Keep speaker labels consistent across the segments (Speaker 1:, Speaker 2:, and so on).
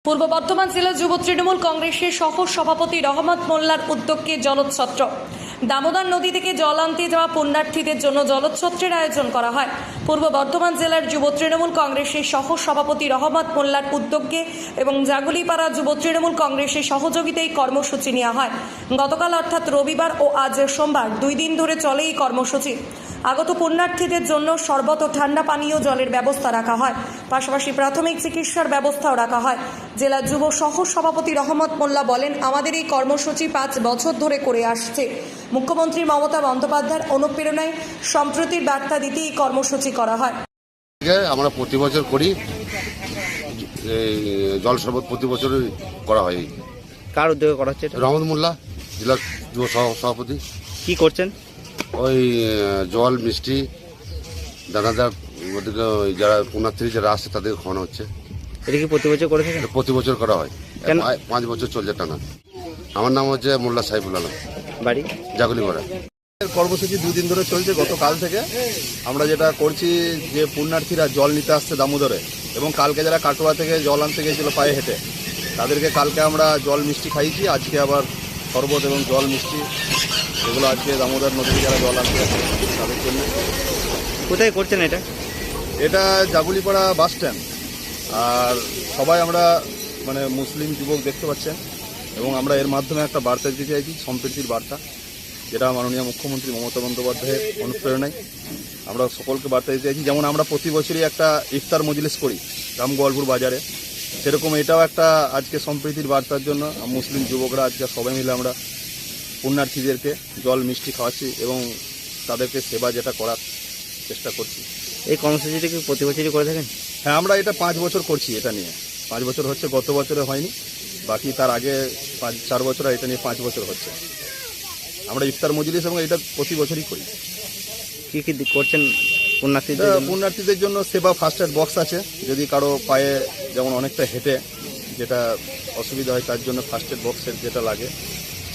Speaker 1: পূর্ব বর্ধমান জেলা যুব তৃণমূল কংগ্রেসের সহ সভাপতি রহমত মোল্লার উদ্যোগে জলোচ্ছত্র। দামোদর নদী থেকে জল আনতে যাওয়া পুণ্যার্থীদের জন্য জলোচ্ছত্রের আয়োজন করা হয়। পূর্ব বর্ধমান জেলার যুব তৃণমূল কংগ্রেসের সহ সভাপতি রহমত মোল্লার উদ্যোগে এবং জাগুলিপাড়া যুব তৃণমূল কংগ্রেসের সহযোগিতায় কর্মসূচি নেওয়া হয়। গতকাল অর্থাৎ রবিবার ও আজ সোমবার 2 দিন ধরে চলে এই কর্মসূচি। আগত পুণ্যার্থীদের জন্য শরবত ও ঠান্ডা পানীয় জলের ব্যবস্থা রাখা হয়, পাশাপাশি প্রাথমিক চিকিৎসার ব্যবস্থাও রাখা হয়। জেলা যুব সহ সভাপতি রহমত মোল্লা বলেন, আমাদের এই কর্মসূচি 5 বছর ধরে করে আসছে। মুখ্যমন্ত্রী মমতা বন্দ্যোপাধ্যায়ের অনুপ্রেরণায় সম্প্রীতির বার্তা দিতে এই কর্মসূচি করা হয়।
Speaker 2: আমরা প্রতি বছর করি, জল শরবত প্রতি বছর করা হয়।
Speaker 3: কার উদ্যোগে করা হচ্ছে?
Speaker 2: রহমত মোল্লা, জেলা যুব সভাপতি।
Speaker 3: কি করছেন?
Speaker 2: ওই জল মিষ্টি দাদাদার যারা পুণ্যার্থী যারা আসছে তাদেরকে খাওয়ানো হচ্ছে।
Speaker 3: এটা কি প্রতি বছর করে থাকেন?
Speaker 2: প্রতি বছর করা হয়,
Speaker 3: কেন?
Speaker 2: 5 বছর চলছে টানা। আমার নাম হচ্ছে মোল্লা সাইফুল আলম,
Speaker 3: বাড়ি
Speaker 2: জাগুলিপাড়া।
Speaker 4: কর্মসূচি 2 দিন ধরে চলছে। গতকাল থেকে আমরা যেটা করছি যে পুণ্যার্থীরা জল নিতে আসছে দামোদরে, এবং কালকে যারা কাটোয়া থেকে জল আনতে গিয়েছিল পায়ে হেঁটে, তাদেরকে কালকে আমরা জল মিষ্টি খাইয়েছি। আজকে আবার শরবত এবং জল মিষ্টি এগুলো আজকে দামোদর নদীতে যারা জল আনতে আসছে তাদের জন্য।
Speaker 3: কোথায় করছেন এটা?
Speaker 4: এটা জাগুলিপাড়া বাস স্ট্যান্ড। আর সবাই আমরা মুসলিম যুবক দেখতে পাচ্ছেন, এবং আমরা এর মাধ্যমে একটা বার্তা দিতে চাইছি, সম্প্রীতির বার্তা, যেটা মাননীয় মুখ্যমন্ত্রী মমতা বন্দ্যোপাধ্যায়ের অনুপ্রেরণায় আমরা সকলকে বার্তা দিতে চাইছি। যেমন আমরা প্রতি বছরই একটা ইফতার মজলিস করি রামগোয়ালপুর বাজারে, সেরকম এটাও একটা আজকে সম্প্রীতির বার্তার জন্য মুসলিম যুবকরা আজকে সবাই মিলে আমরা পুণ্যার্থীদেরকে জল মিষ্টি খাওয়াচ্ছি এবং তাদেরকে সেবা যেটা করার চেষ্টা করছি।
Speaker 3: এই কর্মসূচিটা কি প্রতি বছরই করে থাকেন?
Speaker 4: হ্যাঁ, আমরা এটা 5 বছর করছি। এটা নিয়ে 5 বছর হচ্ছে, গত বছরে হয়নি, বাকি তার আগে 4 বছর, এটা নিয়ে 5 বছর হচ্ছে। আমরা ইফতার মজলিস এবং এটা প্রতি বছরই করি।
Speaker 3: কি কি করছেন পুণ্যার্থীদের?
Speaker 4: পুণ্যার্থীদের জন্য সেবা ফার্স্ট এড বক্স আছে, যদি কারো পায়ে যেমন অনেকটা হেঁটে যেটা অসুবিধা হয় তার জন্য ফার্স্ট এড বক্সের যেটা লাগে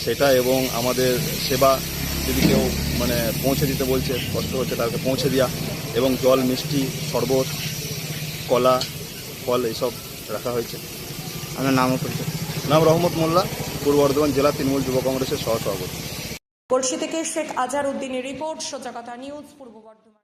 Speaker 4: সেটা, এবং আমাদের সেবা যদি কেউ পৌঁছে দিতে বলছে, কষ্ট হচ্ছে, তাকে পৌঁছে দেওয়া, এবং জল মিষ্টি শরবত কলা ফল এইসব রাখা হয়েছে।
Speaker 3: আমার নামও করছে।
Speaker 4: নাম রহমত মোল্লা, পূর্ব বর্ধমান জেলা তৃণমূল যুব কংগ্রেসের সহসভাপতি।
Speaker 1: পড়শি থেকে শেখ আজহার উদ্দিনের রিপোর্ট, সোজা কথা নিউজ, পূর্ব বর্ধমান।